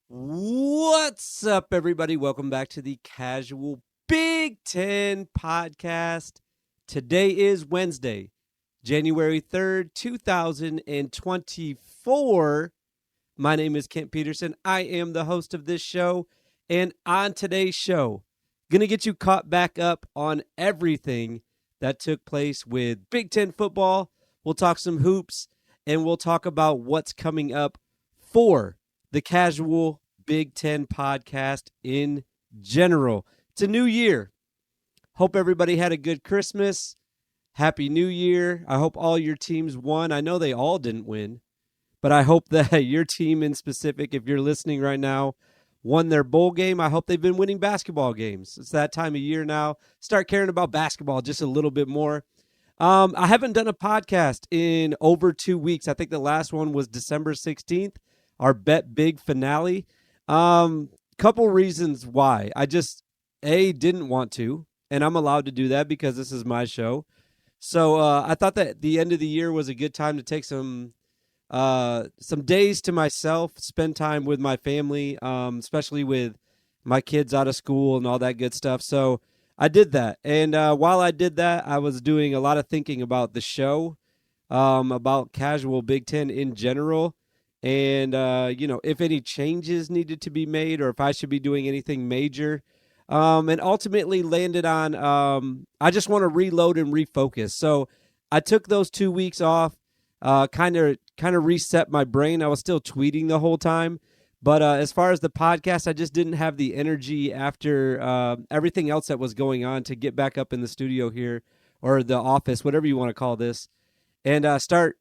What's up, everybody? Welcome back to the Casual Big Ten Podcast. Today is Wednesday, January 3rd, 2024. My name is Kent Peterson. I am the host of this show. And on today's show, going to get you caught back up on everything that took place with Big Ten football. We'll talk some hoops, and we'll talk about what's coming up for the Casual Big Ten Podcast in general. It's a new year. Hope everybody had a good Christmas. Happy New Year. I hope all your teams won. I know they all didn't win, but I hope that your team in specific, if you're listening right now, won their bowl game. I hope they've been winning basketball games. It's that time of year now. Start caring about basketball just a little bit more. I haven't done a podcast in over 2 weeks. I think the last one was December 16th. Our Bet Big finale. Couple reasons why. I just, didn't want to, and I'm allowed to do that because this is my show. So I thought that the end of the year was a good time to take some days to myself, spend time with my family, especially with my kids out of school and all that good stuff. So I did that. And while I did that, I was doing a lot of thinking about the show, about Casual Big Ten in general. And, if any changes needed to be made or if I should be doing anything major, and ultimately landed on, I just want to reload and refocus. So I took those 2 weeks off, kind of reset my brain. I was still tweeting the whole time, but, as far as the podcast, I just didn't have the energy after, everything else that was going on to get back up in the studio here or the office, whatever you want to call this, and, start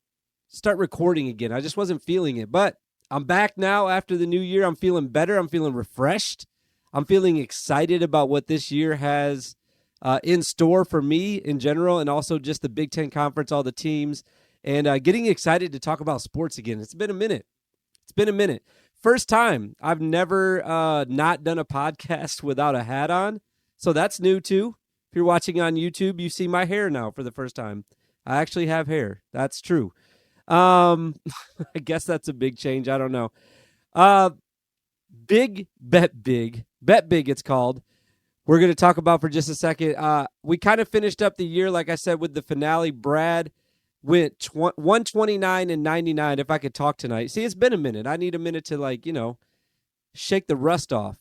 recording again. I just wasn't feeling it, but I'm back now after the new year. I'm feeling better. I'm feeling refreshed. I'm feeling excited about what this year has in store for me in general, and also just the Big Ten Conference, all the teams, and getting excited to talk about sports again. It's been a minute. First time. I've never not done a podcast without a hat on, so that's new too. If you're watching on YouTube, you see my hair now for the first time. I actually have hair. That's true. I guess that's a big change. I don't know. Bet big it's called. We're going to talk about for just a second. We kind of finished up the year, like I said, with the finale. Brad went 129 and 99. If I could talk tonight. See, it's been a minute. I need a minute to shake the rust off.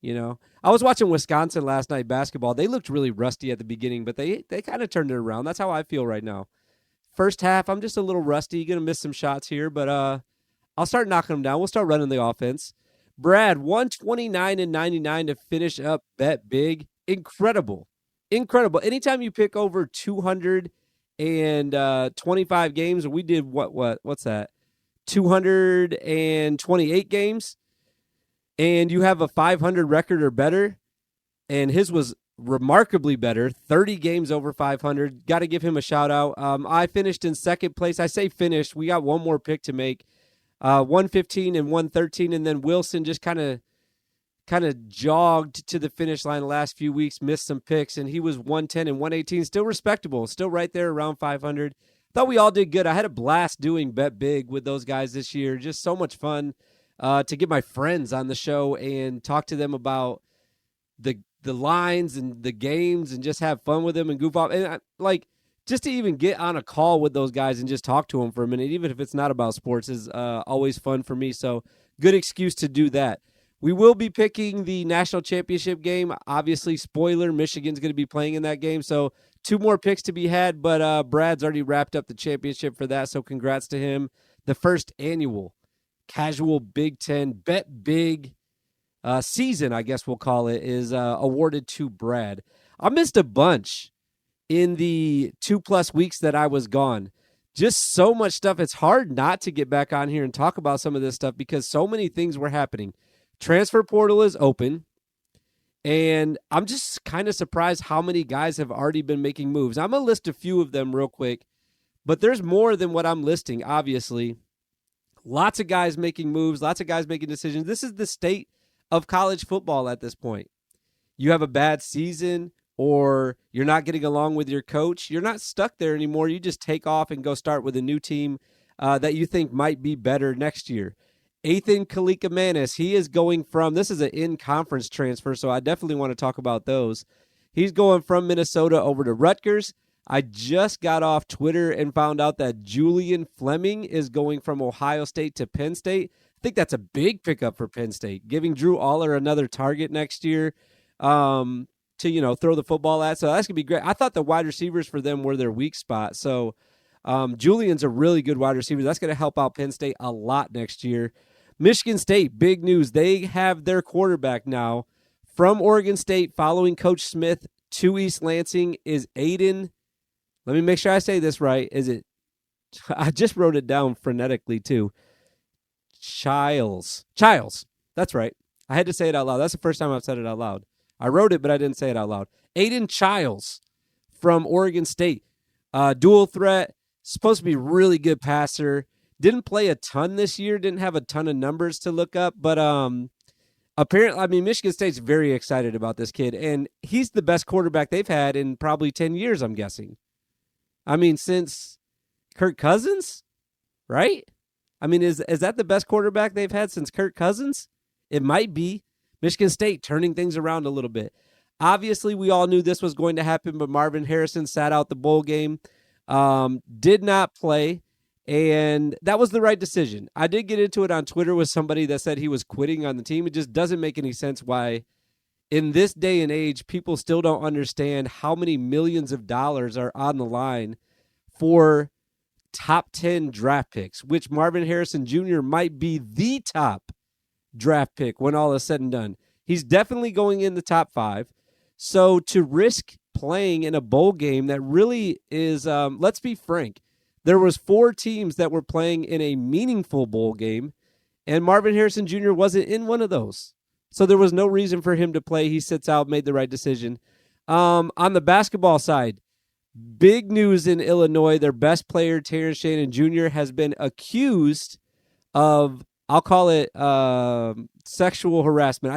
I was watching Wisconsin last night basketball. They looked really rusty at the beginning, but they kind of turned it around. That's how I feel right now. First half, I'm just a little rusty. Going to miss some shots here, but I'll start knocking them down. We'll start running the offense. Brad, 129 and 99 to finish up Bet Big. Incredible. Anytime you pick over 225 games, we did what's that? 228 games, and you have a 500 record or better, and his was remarkably better, 30 games over 500. Got to give him a shout out. I finished in second place. I say finished. We got one more pick to make, 115 and 113, and then Wilson just kind of jogged to the finish line the last few weeks, missed some picks, and he was 110 and 118, still respectable, still right there around 500. Thought we all did good. I had a blast doing Bet Big with those guys this year. Just so much fun to get my friends on the show and talk to them about the lines and the games and just have fun with them and goof off. And just to even get on a call with those guys and just talk to them for a minute, even if it's not about sports, is always fun for me. So good excuse to do that. We will be picking the national championship game. Obviously, spoiler, Michigan's going to be playing in that game. So 2 more picks to be had, but Brad's already wrapped up the championship for that. So congrats to him. The first annual Casual Big Ten Bet Big season, I guess we'll call it, is awarded to Brad. I missed a bunch in the 2+ weeks that I was gone. Just so much stuff. It's hard not to get back on here and talk about some of this stuff because so many things were happening. Transfer portal is open, and I'm just kind of surprised how many guys have already been making moves. I'm going to list a few of them real quick, but there's more than what I'm listing, obviously. Lots of guys making moves, lots of guys making decisions. This is the state of college football at this point. You have a bad season or you're not getting along with your coach, you're not stuck there anymore. You just take off and go start with a new team that you think might be better next year. Athan Kaliakmanis, he is going from, this is an in-conference transfer, so I definitely want to talk about those. He's going from Minnesota over to Rutgers. I just got off Twitter and found out that Julian Fleming is going from Ohio State to Penn State. I think that's a big pickup for Penn State, giving Drew Aller another target next year to, throw the football at. So that's going to be great. I thought the wide receivers for them were their weak spot. So Julian's a really good wide receiver. That's going to help out Penn State a lot next year. Michigan State, big news. They have their quarterback now from Oregon State following Coach Smith to East Lansing is Aidan. Let me make sure I say this right. Is it? I just wrote it down phonetically too. Chilas. That's right. I had to say it out loud. That's the first time I've said it out loud. I wrote it, but I didn't say it out loud. Aidan Chilas from Oregon State. Dual threat. Supposed to be really good passer. Didn't play a ton this year. Didn't have a ton of numbers to look up. But apparently, Michigan State's very excited about this kid. And he's the best quarterback they've had in probably 10 years, I'm guessing. Since Kirk Cousins, right? Is that the best quarterback they've had since Kirk Cousins? It might be. Michigan State turning things around a little bit. Obviously, we all knew this was going to happen, but Marvin Harrison sat out the bowl game, did not play, and that was the right decision. I did get into it on Twitter with somebody that said he was quitting on the team. It just doesn't make any sense why, in this day and age, people still don't understand how many millions of dollars are on the line for top 10 draft picks, which Marvin Harrison Jr. might be the top draft pick when all is said and done. He's definitely going in the top 5. So to risk playing in a bowl game that really is, let's be frank, there was 4 teams that were playing in a meaningful bowl game, and Marvin Harrison Jr. wasn't in one of those. So there was no reason for him to play. He sits out, made the right decision. On the basketball side, big news in Illinois. Their best player, Terrance Shannon Jr., has been accused of, I'll call it sexual harassment.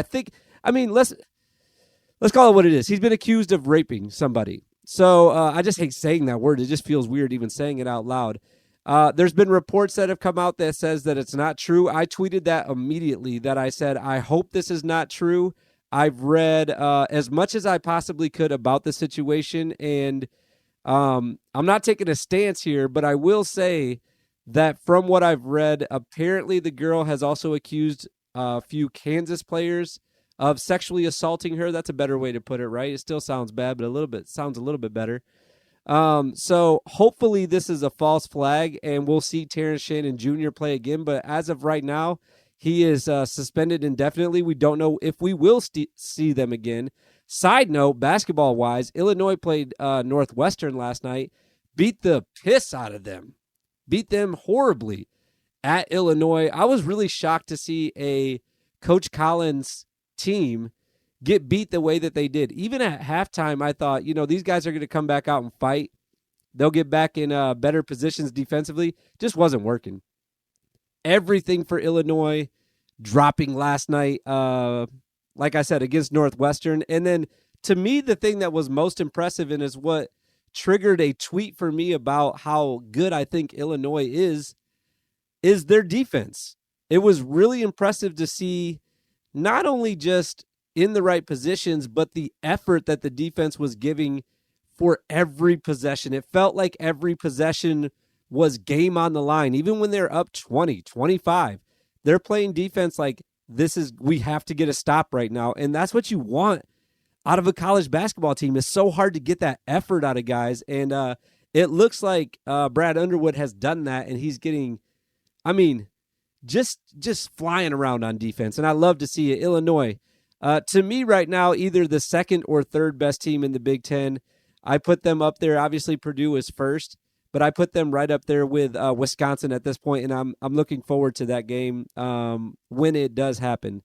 Let's call it what it is. He's been accused of raping somebody. So I just hate saying that word. It just feels weird even saying it out loud. There's been reports that have come out that says that it's not true. I tweeted that immediately, that I said, I hope this is not true. I've read as much as I possibly could about the situation, and I'm not taking a stance here, but I will say that from what I've read, apparently the girl has also accused a few Kansas players of sexually assaulting her. That's a better way to put it, right? It still sounds bad, but sounds a little bit better. So hopefully this is a false flag, and we'll see Terrance Shannon Jr. play again. But as of right now, he is suspended indefinitely. We don't know if we will see them again. Side note, basketball-wise, Illinois played Northwestern last night, beat the piss out of them. Beat them horribly at Illinois. I was really shocked to see a Coach Collins team get beat the way that they did. Even at halftime, I thought, these guys are going to come back out and fight. They'll get back in better positions defensively. Just wasn't working. Everything for Illinois dropping last night, like I said, against Northwestern. And then, to me, the thing that was most impressive and is what triggered a tweet for me about how good I think Illinois is their defense. It was really impressive to see not only just in the right positions, but the effort that the defense was giving for every possession. It felt like every possession was game on the line. Even when they're up 20, 25, they're playing defense like we have to get a stop right now. And that's what you want out of a college basketball team. It's so hard to get that effort out of guys. And it looks like Brad Underwood has done that, and he's getting, just flying around on defense. And I love to see it. Illinois, to me right now, either the second or third best team in the Big Ten. I put them up there. Obviously, Purdue is first, but I put them right up there with Wisconsin at this point, and I'm looking forward to that game when it does happen.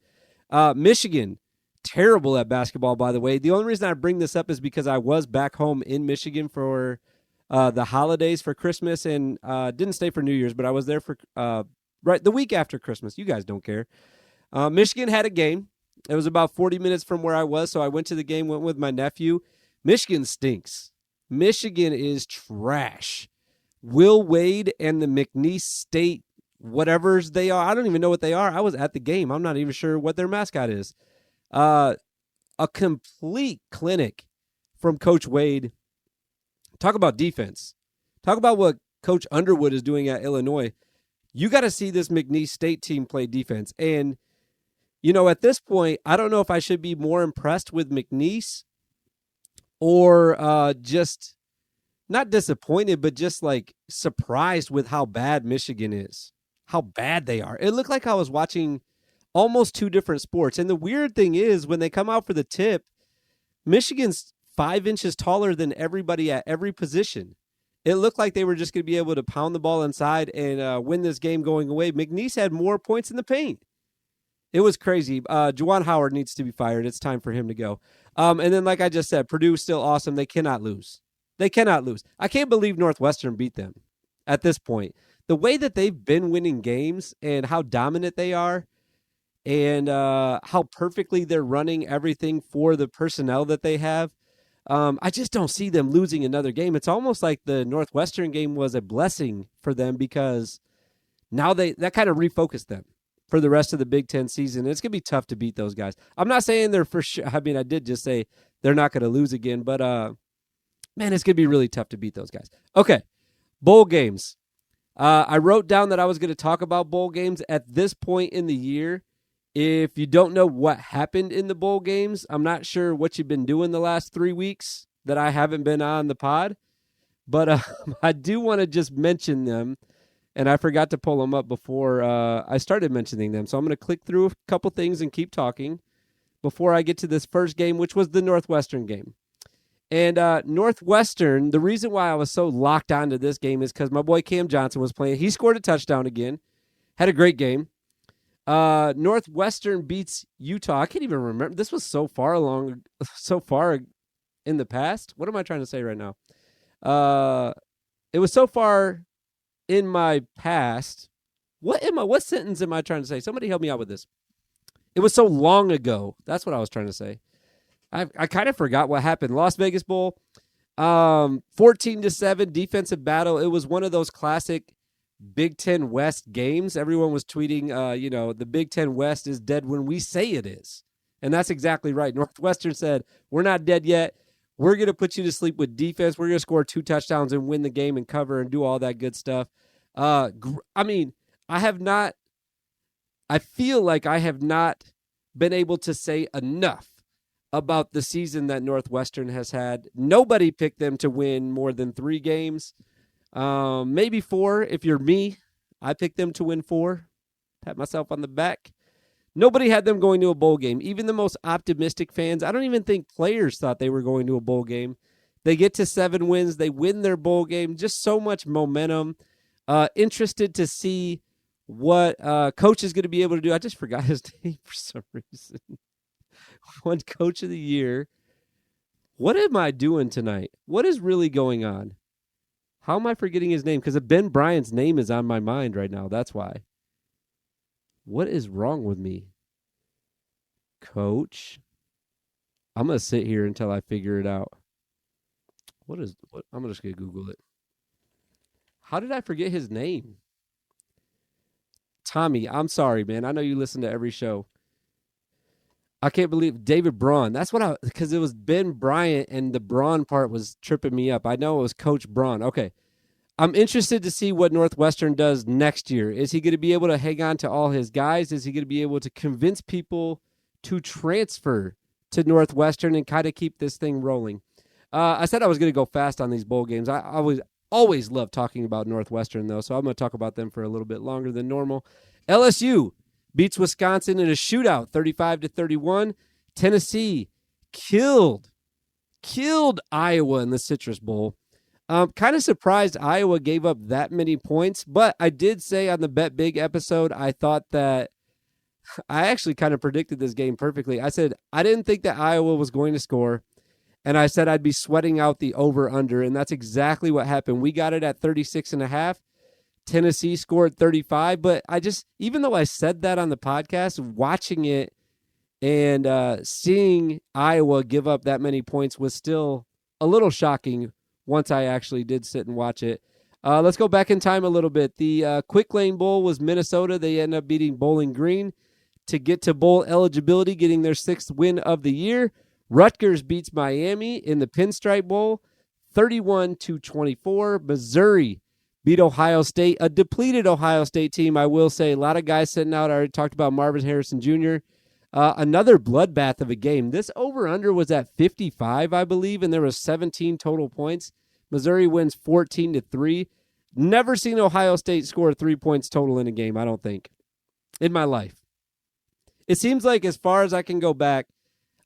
Michigan, terrible at basketball, by the way. The only reason I bring this up is because I was back home in Michigan for the holidays for Christmas, and didn't stay for New Year's, but I was there for right the week after Christmas. You guys don't care. Michigan had a game. It was about 40 minutes from where I was, so I went to the game, went with my nephew. Michigan stinks. Michigan is trash. Will Wade and the McNeese State whatever's they are. I don't even know what they are. I was at the game. I'm not even sure what their mascot is. A complete clinic from Coach Wade. Talk about defense. Talk about what Coach Underwood is doing at Illinois. You got to see this McNeese State team play defense. And, at this point, I don't know if I should be more impressed with McNeese or just not disappointed, but just like surprised with how bad Michigan is, how bad they are. It looked like I was watching almost two different sports. And the weird thing is when they come out for the tip, Michigan's 5 inches taller than everybody at every position. It looked like they were just going to be able to pound the ball inside and win this game going away. McNeese had more points in the paint. It was crazy. Juwan Howard needs to be fired. It's time for him to go. And then, like I just said, Purdue is still awesome. They cannot lose. They cannot lose. I can't believe Northwestern beat them at this point. The way that they've been winning games and how dominant they are and how perfectly they're running everything for the personnel that they have, I just don't see them losing another game. It's almost like the Northwestern game was a blessing for them because now that kind of refocused them for the rest of the Big Ten season. It's going to be tough to beat those guys. I'm not saying they're for sure. I mean, I did just say they're not going to lose again, but man, it's going to be really tough to beat those guys. Okay, bowl games. I wrote down that I was going to talk about bowl games at this point in the year. If you don't know what happened in the bowl games, I'm not sure what you've been doing the last 3 weeks that I haven't been on the pod, but I do want to just mention them, and I forgot to pull them up before I started mentioning them. So I'm going to click through a couple things and keep talking before I get to this first game, which was the Northwestern game. And Northwestern, the reason why I was so locked onto this game is because my boy Cam Johnson was playing. He scored a touchdown again, had a great game. Northwestern beats Utah. I can't even remember. This was so far in the past. What am I trying to say right now? It was so far in my past. What sentence am I trying to say? Somebody help me out with this. It was so long ago. That's what I was trying to say. I kind of forgot what happened. Las Vegas Bowl, 14-7 defensive battle. It was one of those classic Big Ten West games. Everyone was tweeting, the Big Ten West is dead when we say it is. And that's exactly right. Northwestern said, we're not dead yet. We're going to put you to sleep with defense. We're going to score 2 touchdowns and win the game and cover and do all that good stuff. I feel like I have not been able to say enough about the season that Northwestern has had. Nobody picked them to win more than 3 games. Maybe 4 if you're me. I picked them to win 4. Pat myself on the back. Nobody had them going to a bowl game. Even the most optimistic fans, I don't even think players thought they were going to a bowl game. They get to 7 wins. They win their bowl game. Just so much momentum. Interested to see what coach is going to be able to do. I just forgot his name for some reason. One coach of the year. What am I doing tonight? What is really going on? How am I forgetting his name? Because Ben Bryant's name is on my mind right now. That's why. What is wrong with me? Coach. I'm going to sit here until I figure it out. I'm just going to Google it. How did I forget his name? Tommy, I'm sorry, man. I know you listen to every show. I can't believe David Braun. That's what because it was Ben Bryant and the Braun part was tripping me up. I know it was Coach Braun. Okay. I'm interested to see what Northwestern does next year. Is he going to be able to hang on to all his guys? Is he going to be able to convince people to transfer to Northwestern and kind of keep this thing rolling? I said I was going to go fast on these bowl games. I always love talking about Northwestern, though, so I'm going to talk about them for a little bit longer than normal. LSU beats Wisconsin in a shootout, 35-31. Tennessee killed Iowa in the Citrus Bowl. Kind of surprised Iowa gave up that many points, but I did say on the Bet Big episode, I thought that I actually kind of predicted this game perfectly. I said I didn't think that Iowa was going to score, and I said I'd be sweating out the over-under, and that's exactly what happened. We got it at 36.5. Tennessee scored 35, but even though I said that on the podcast, watching it and seeing Iowa give up that many points was still a little shocking once I actually did sit and watch it. Let's go back in time a little bit. The Quick Lane Bowl was Minnesota. They ended up beating Bowling Green to get to bowl eligibility, getting their 6th win of the year. Rutgers beats Miami in the Pinstripe Bowl, 31-24. Missouri beat Ohio State, a depleted Ohio State team, I will say. A lot of guys sitting out. I already talked about Marvin Harrison Jr. Another bloodbath of a game. This over-under was at 55, I believe, and there was 17 total points. Missouri wins 14-3. Never seen Ohio State score 3 points total in a game, I don't think, in my life. It seems like as far as I can go back,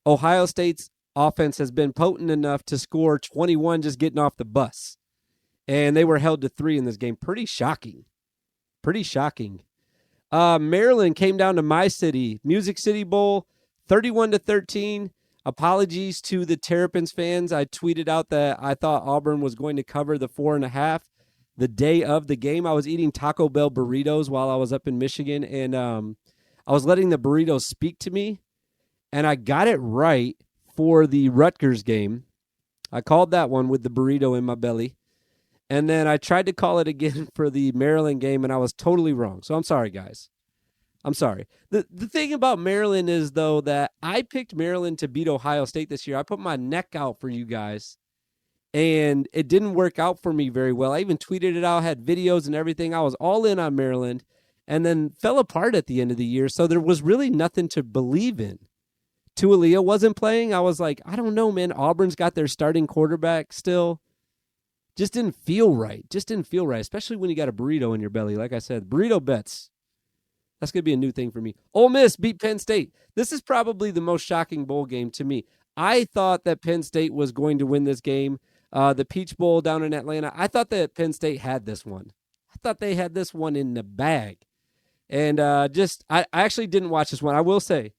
Ohio State's offense has been potent enough to score 21 just getting off the bus. And they were held to 3 in this game. Pretty shocking. Maryland came down to my city, Music City Bowl, 31-13. Apologies to the Terrapins fans. I tweeted out that I thought Auburn was going to cover the 4.5 the day of the game. I was eating Taco Bell burritos while I was up in Michigan, and I was letting the burritos speak to me, and I got it right for the Rutgers game. I called that one with the burrito in my belly. And then I tried to call it again for the Maryland game, and I was totally wrong. So I'm sorry, guys. I'm sorry. The thing about Maryland is, though, that I picked Maryland to beat Ohio State this year. I put my neck out for you guys, and it didn't work out for me very well. I even tweeted it out, had videos and everything. I was all in on Maryland, and then fell apart at the end of the year. So there was really nothing to believe in. Tualia wasn't playing. I was like, I don't know, man. Auburn's got their starting quarterback still. Just didn't feel right. Especially when you got a burrito in your belly. Like I said, burrito bets. That's going to be a new thing for me. Ole Miss beat Penn State. This is probably the most shocking bowl game to me. I thought that Penn State was going to win this game. The Peach Bowl down in Atlanta. I thought that Penn State had this one. I thought they had this one in the bag. And I actually didn't watch this one. I will say,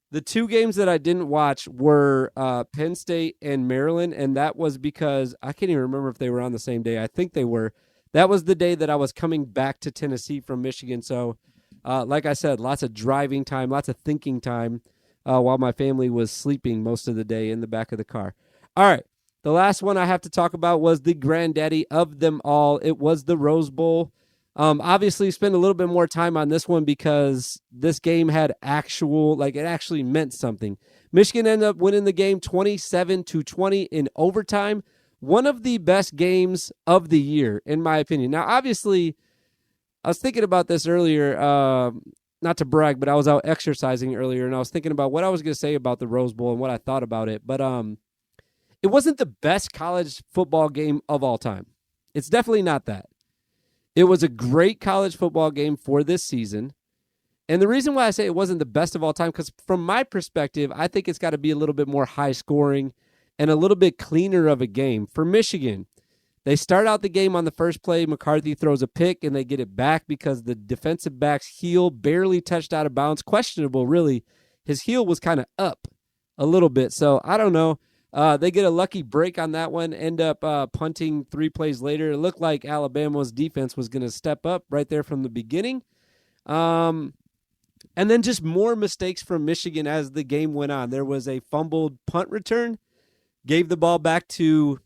the 2 games that I didn't watch were Penn State and Maryland, and that was because I can't even remember if they were on the same day. I think they were. That was the day that I was coming back to Tennessee from Michigan. So, like I said, lots of driving time, lots of thinking time while my family was sleeping most of the day in the back of the car. All right, the last one I have to talk about was the granddaddy of them all. It was the Rose Bowl. Obviously, spend a little bit more time on this one because this game had it actually meant something. Michigan ended up winning the game 27-20 in overtime. One of the best games of the year, in my opinion. Now, obviously, I was thinking about this earlier, not to brag, but I was out exercising earlier, and I was thinking about what I was going to say about the Rose Bowl and what I thought about it. But it wasn't the best college football game of all time. It's definitely not that. It was a great college football game for this season. And the reason why I say it wasn't the best of all time, because from my perspective, I think it's got to be a little bit more high scoring and a little bit cleaner of a game. For Michigan, they start out the game on the first play. McCarthy throws a pick, and they get it back because the defensive back's heel barely touched out of bounds. Questionable, really. His heel was kind of up a little bit. So I don't know. They get a lucky break on that one, end up punting 3 plays later. It looked like Alabama's defense was going to step up right there from the beginning. And then just more mistakes from Michigan as the game went on. There was a fumbled punt return, gave the ball back to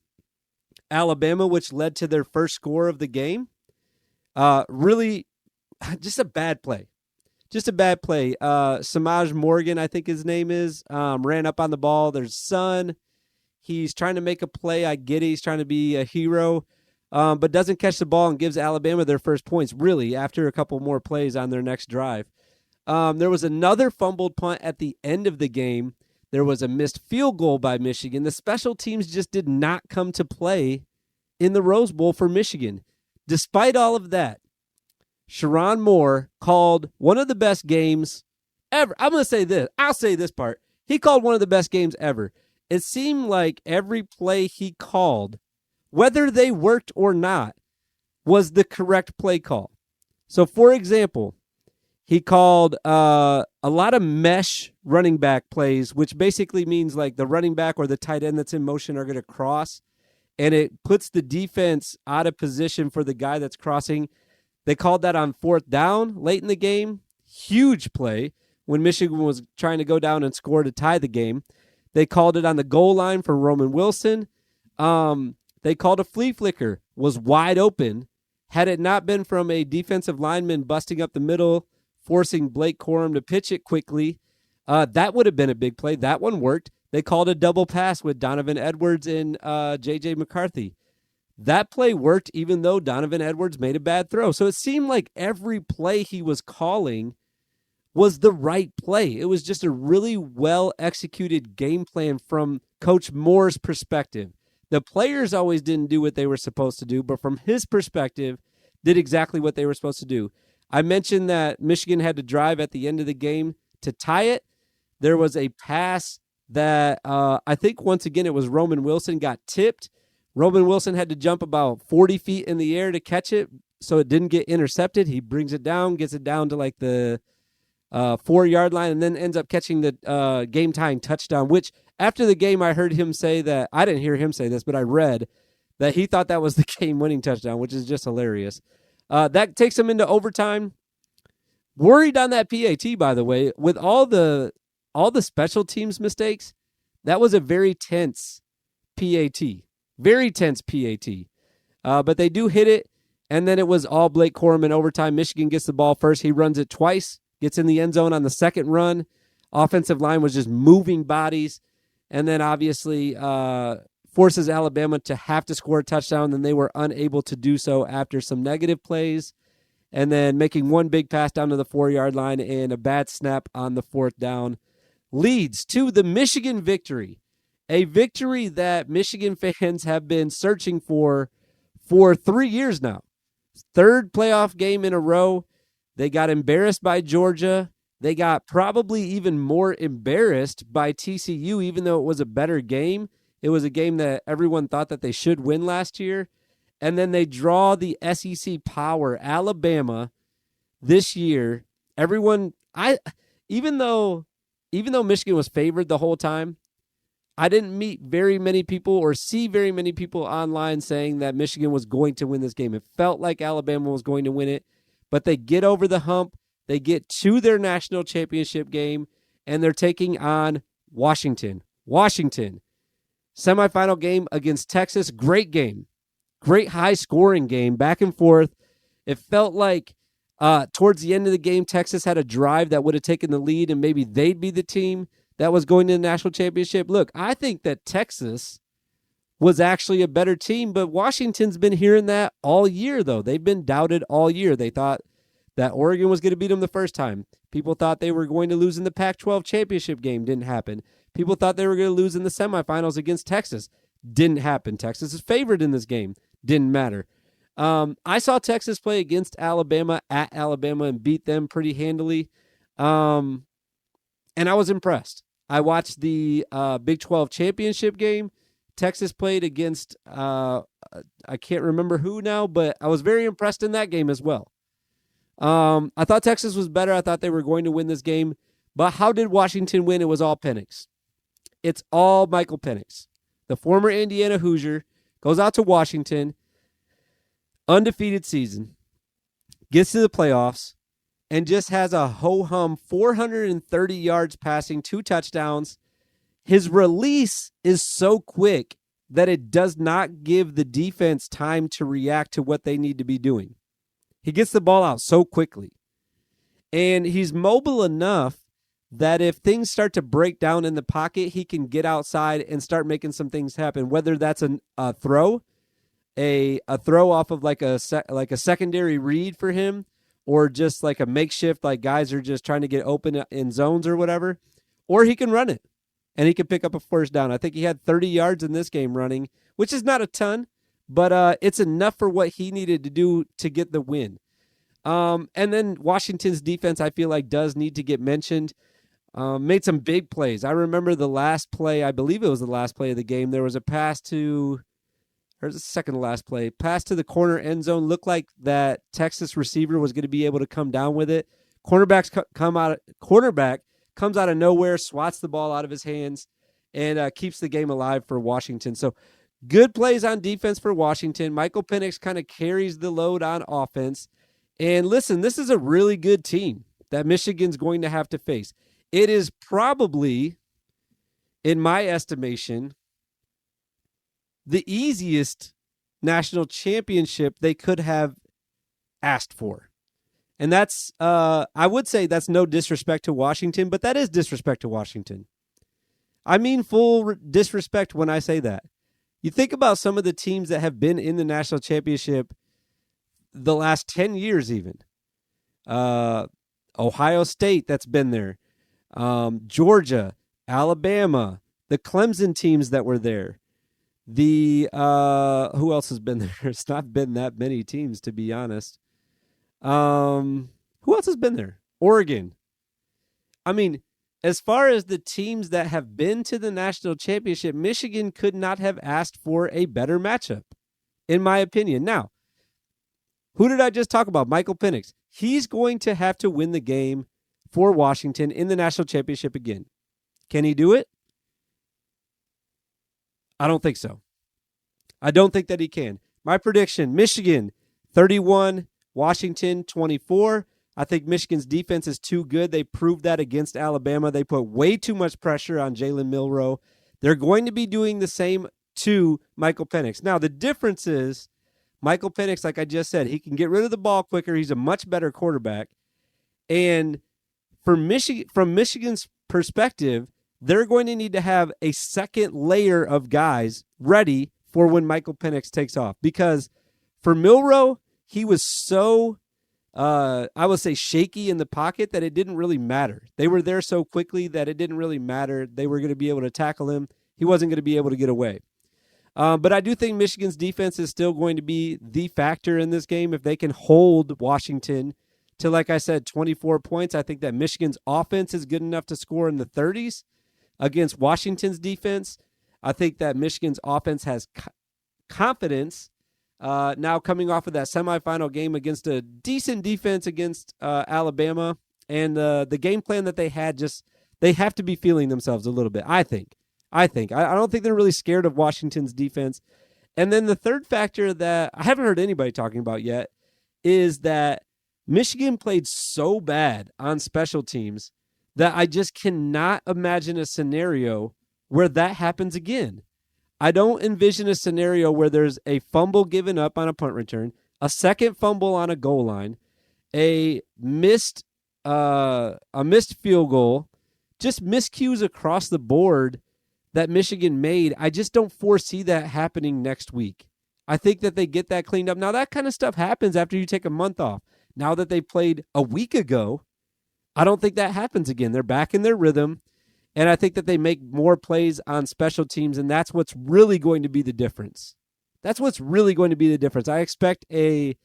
Alabama, which led to their first score of the game. Really, just a bad play. Samaj Morgan, I think his name is, ran up on the ball. There's son. He's trying to make a play. I get it. He's trying to be a hero, but doesn't catch the ball and gives Alabama their first points, really, after a couple more plays on their next drive. There was another fumbled punt at the end of the game. There was a missed field goal by Michigan. The special teams just did not come to play in the Rose Bowl for Michigan. Despite all of that, Sharon Moore called one of the best games ever. I'm going to say this. I'll say this part. He called one of the best games ever. It seemed like every play he called, whether they worked or not, was the correct play call. So, for example, he called a lot of mesh running back plays, which basically means like the running back or the tight end that's in motion are going to cross, and it puts the defense out of position for the guy that's crossing. They called that on 4th down late in the game. Huge play when Michigan was trying to go down and score to tie the game. They called it on the goal line for Roman Wilson. They called a flea flicker, was wide open. Had it not been from a defensive lineman busting up the middle, forcing Blake Corum to pitch it quickly, that would have been a big play. That one worked. They called a double pass with Donovan Edwards and J.J. McCarthy. That play worked even though Donovan Edwards made a bad throw. So it seemed like every play he was calling was the right play. It was just a really well-executed game plan from Coach Moore's perspective. The players always didn't do what they were supposed to do, but from his perspective, did exactly what they were supposed to do. I mentioned that Michigan had to drive at the end of the game to tie it. There was a pass that I think once again it was Roman Wilson got tipped. Roman Wilson had to jump about 40 feet in the air to catch it so it didn't get intercepted. He brings it down, gets it down to like the 4-yard line, and then ends up catching the game-tying touchdown, which after the game I heard him say that, I didn't hear him say this, but I read that he thought that was the game-winning touchdown, which is just hilarious. That takes him into overtime. Worried on that PAT, by the way, with all the special teams mistakes, that was a very tense PAT. Very tense PAT. But they do hit it, and then it was all Blake Corum in overtime. Michigan gets the ball first. He runs it twice, gets in the end zone on the second run. Offensive line was just moving bodies, and then obviously forces Alabama to have to score a touchdown, and they were unable to do so after some negative plays, and then making one big pass down to the 4-yard line and a bad snap on the 4th down leads to the Michigan victory. A victory that Michigan fans have been searching for 3 years now. 3rd playoff game in a row. They got embarrassed by Georgia. They got probably even more embarrassed by TCU, even though it was a better game. It was a game that everyone thought that they should win last year. And then they draw the SEC power, Alabama, this year. Even though Michigan was favored the whole time, I didn't meet very many people or see very many people online saying that Michigan was going to win this game. It felt like Alabama was going to win it, but they get over the hump. They get to their national championship game, and they're taking on Washington. Semifinal game against Texas. Great game. Great high-scoring game, back and forth. It felt like towards the end of the game, Texas had a drive that would have taken the lead, and maybe they'd be the team that was going to the national championship. Look, I think that Texas was actually a better team, but Washington's been hearing that all year, though. They've been doubted all year. They thought that Oregon was going to beat them the first time. People thought they were going to lose in the Pac-12 championship game. Didn't happen. People thought they were going to lose in the semifinals against Texas. Didn't happen. Texas is favored in this game. Didn't matter. I saw Texas play against Alabama at Alabama and beat them pretty handily. And I was impressed. I watched the Big 12 championship game. Texas played against, I can't remember who now, but I was very impressed in that game as well. I thought Texas was better. I thought they were going to win this game. But how did Washington win? It was all Penix. It's all Michael Penix. The former Indiana Hoosier goes out to Washington, undefeated season, gets to the playoffs, and just has a ho-hum 430 yards passing, 2 touchdowns. His release is so quick that it does not give the defense time to react to what they need to be doing. He gets the ball out so quickly. And he's mobile enough that if things start to break down in the pocket, he can get outside and start making some things happen, whether that's a throw, a throw off of like a secondary read for him, or just like a makeshift, like guys are just trying to get open in zones or whatever, or he can run it, and he can pick up a first down. I think he had 30 yards in this game running, which is not a ton, but it's enough for what he needed to do to get the win. And then Washington's defense, I feel like, does need to get mentioned. Made some big plays. I remember the last play, I believe it was the last play of the game, there was a pass to, or the second to last play, pass to the corner end zone. Looked like that Texas receiver was going to be able to come down with it. Cornerback comes out of nowhere, swats the ball out of his hands, and keeps the game alive for Washington. So good plays on defense for Washington. Michael Penix kind of carries the load on offense. And listen, this is a really good team that Michigan's going to have to face. It is probably, in my estimation, the easiest national championship they could have asked for. And that's, I would say that's no disrespect to Washington, but that is disrespect to Washington. I mean full disrespect when I say that. You think about some of the teams that have been in the national championship the last 10 years even. Ohio State that's been there. Georgia, Alabama, the Clemson teams that were there. The who else has been there? It's not been that many teams, to be honest. Who else has been there? Oregon. I mean, as far as the teams that have been to the national championship, Michigan could not have asked for a better matchup, in my opinion. Now, who did I just talk about? Michael Penix. He's going to have to win the game for Washington in the national championship again. Can he do it? I don't think so. I don't think that he can. My prediction, Michigan 31, Washington 24. I think Michigan's defense is too good. They proved that against Alabama. They put way too much pressure on Jalen Milroe. They're going to be doing the same to Michael Penix. Now, the difference is Michael Penix, like I just said, he can get rid of the ball quicker. He's a much better quarterback. And from Michigan's perspective, they're going to need to have a second layer of guys ready for when Michael Penix takes off. Because for Milroe, he was so, I would say, shaky in the pocket that it didn't really matter. They were there so quickly that it didn't really matter. They were going to be able to tackle him. He wasn't going to be able to get away. But I do think Michigan's defense is still going to be the factor in this game. If they can hold Washington to, like I said, 24 points, I think that Michigan's offense is good enough to score in the 30s against Washington's defense. I think that Michigan's offense has confidence now coming off of that semifinal game against a decent defense against Alabama. And the game plan that they had, just they have to be feeling themselves a little bit, I think. I don't think they're really scared of Washington's defense. And then the third factor that I haven't heard anybody talking about yet is that Michigan played so bad on special teams that I just cannot imagine a scenario where that happens again. I don't envision a scenario where there's a fumble given up on a punt return, a second fumble on a goal line, a missed field goal, just miscues across the board that Michigan made. I just don't foresee that happening next week. I think that they get that cleaned up. Now, that kind of stuff happens after you take a month off. Now that they played a week ago, I don't think that happens again. They're back in their rhythm, and I think that they make more plays on special teams, and that's what's really going to be the difference. That's what's really going to be the difference. I expect a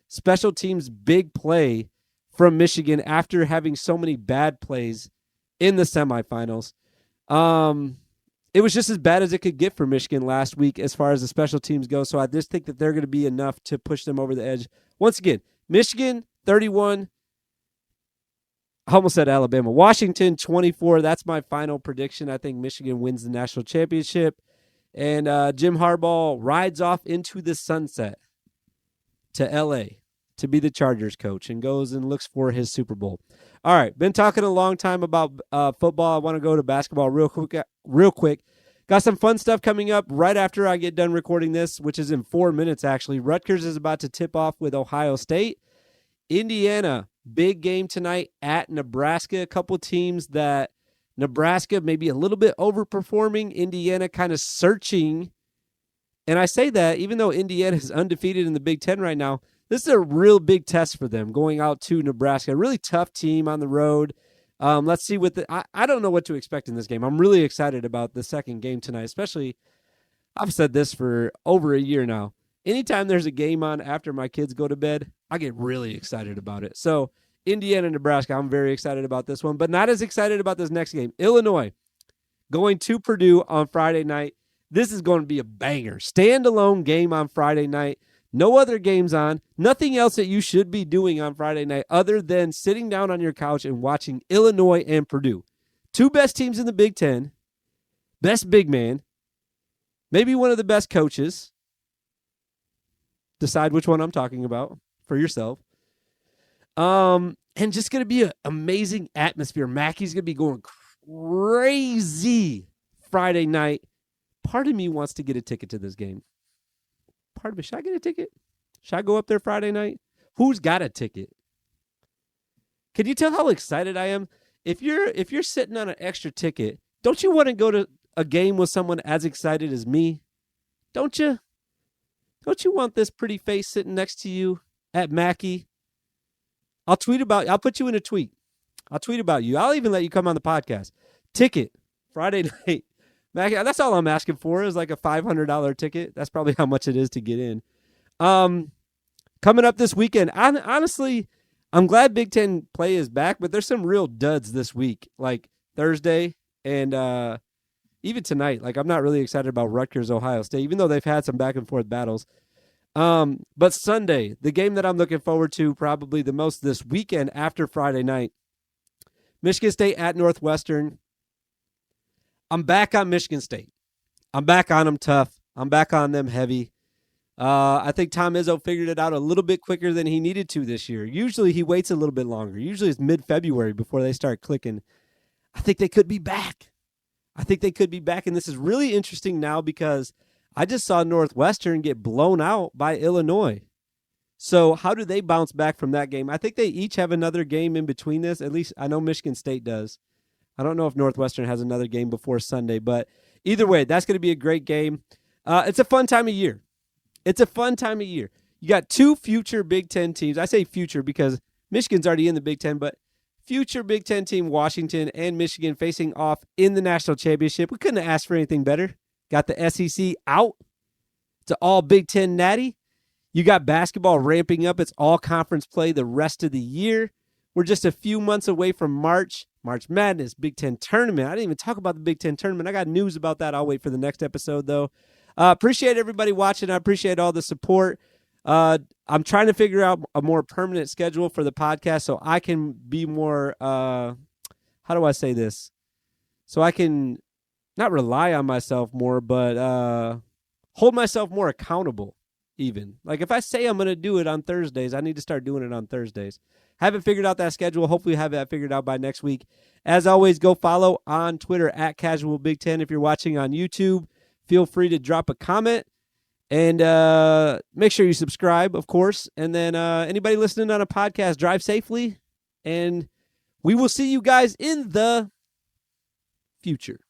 special teams big play from Michigan after having so many bad plays in the semifinals. It was just as bad as it could get for Michigan last week as far as the special teams go, so I just think that they're going to be enough to push them over the edge. Once again, Michigan, 31. I almost said Alabama. Washington, 24. That's my final prediction. I think Michigan wins the national championship. And Jim Harbaugh rides off into the sunset to L.A. to be the Chargers coach and goes and looks for his Super Bowl. All right, been talking a long time about football. I want to go to basketball real quick. Got some fun stuff coming up right after I get done recording this, which is in 4 minutes, actually. Rutgers is about to tip off with Ohio State. Indiana, big game tonight at Nebraska. A couple teams that Nebraska maybe a little bit overperforming. Indiana kind of searching. And I say that even though Indiana is undefeated in the Big Ten right now, this is a real big test for them going out to Nebraska. A really tough team on the road. Let's see what I don't know what to expect in this game. I'm really excited about the second game tonight, especially I've said this for over a year now. Anytime there's a game on after my kids go to bed, I get really excited about it. So Indiana, Nebraska, I'm very excited about this one, but not as excited about this next game. Illinois going to Purdue on Friday night. This is going to be a banger. Standalone game on Friday night. No other games on. Nothing else that you should be doing on Friday night other than sitting down on your couch and watching Illinois and Purdue. Two best teams in the Big Ten. Best big man. Maybe one of the best coaches. Decide which one I'm talking about for yourself. And just going to be an amazing atmosphere. Mackey's going to be going crazy Friday night, part of me wants to get a ticket to this game. Part of me, should I get a ticket? Should I go up there Friday night? Who's got a ticket? Can you tell how excited I am? If you're sitting on an extra ticket, don't you want to go to a game with someone as excited as me? Don't you? Don't you want this pretty face sitting next to you at Mackey? I'll put you in a tweet. I'll tweet about you. I'll even let you come on the podcast. Ticket, Friday night. Mackey, that's all I'm asking for is like a $500 ticket. That's probably how much it is to get in. Coming up this weekend, honestly, I'm glad Big Ten play is back, but there's some real duds this week, like Thursday and even tonight. Like, I'm not really excited about Rutgers, Ohio State, even though they've had some back and forth battles. But Sunday, the game that I'm looking forward to probably the most this weekend after Friday night, Michigan State at Northwestern. I'm back on Michigan State. I'm back on them tough. I'm back on them heavy. I think Tom Izzo figured it out a little bit quicker than he needed to this year. Usually he waits a little bit longer. Usually it's mid-February before they start clicking. I think they could be back. And this is really interesting now because I just saw Northwestern get blown out by Illinois. So how do they bounce back from that game? I think they each have another game in between this. At least I know Michigan State does. I don't know if Northwestern has another game before Sunday, but either way, that's going to be a great game. It's a fun time of year. You got two future Big Ten teams. I say future because Michigan's already in the Big Ten, but future Big Ten team Washington and Michigan facing off in the national championship. We couldn't have asked for anything better. Got the SEC out. It's an all Big Ten natty. You got basketball ramping up. It's all conference play the rest of the year. We're just a few months away from March Madness, Big Ten tournament. I didn't even talk about the Big Ten tournament. I got news about that. I'll wait for the next episode, though. Appreciate everybody watching. I appreciate all the support. I'm trying to figure out a more permanent schedule for the podcast so I can be more, how do I say this? So I can not rely on myself more, but hold myself more accountable even. Like if I say I'm going to do it on Thursdays, I need to start doing it on Thursdays. Haven't figured out that schedule. Hopefully have that figured out by next week. As always, go follow on Twitter at Casual Big Ten. If you're watching on YouTube, feel free to drop a comment and make sure you subscribe, of course. And then anybody listening on a podcast, drive safely. And we will see you guys in the future.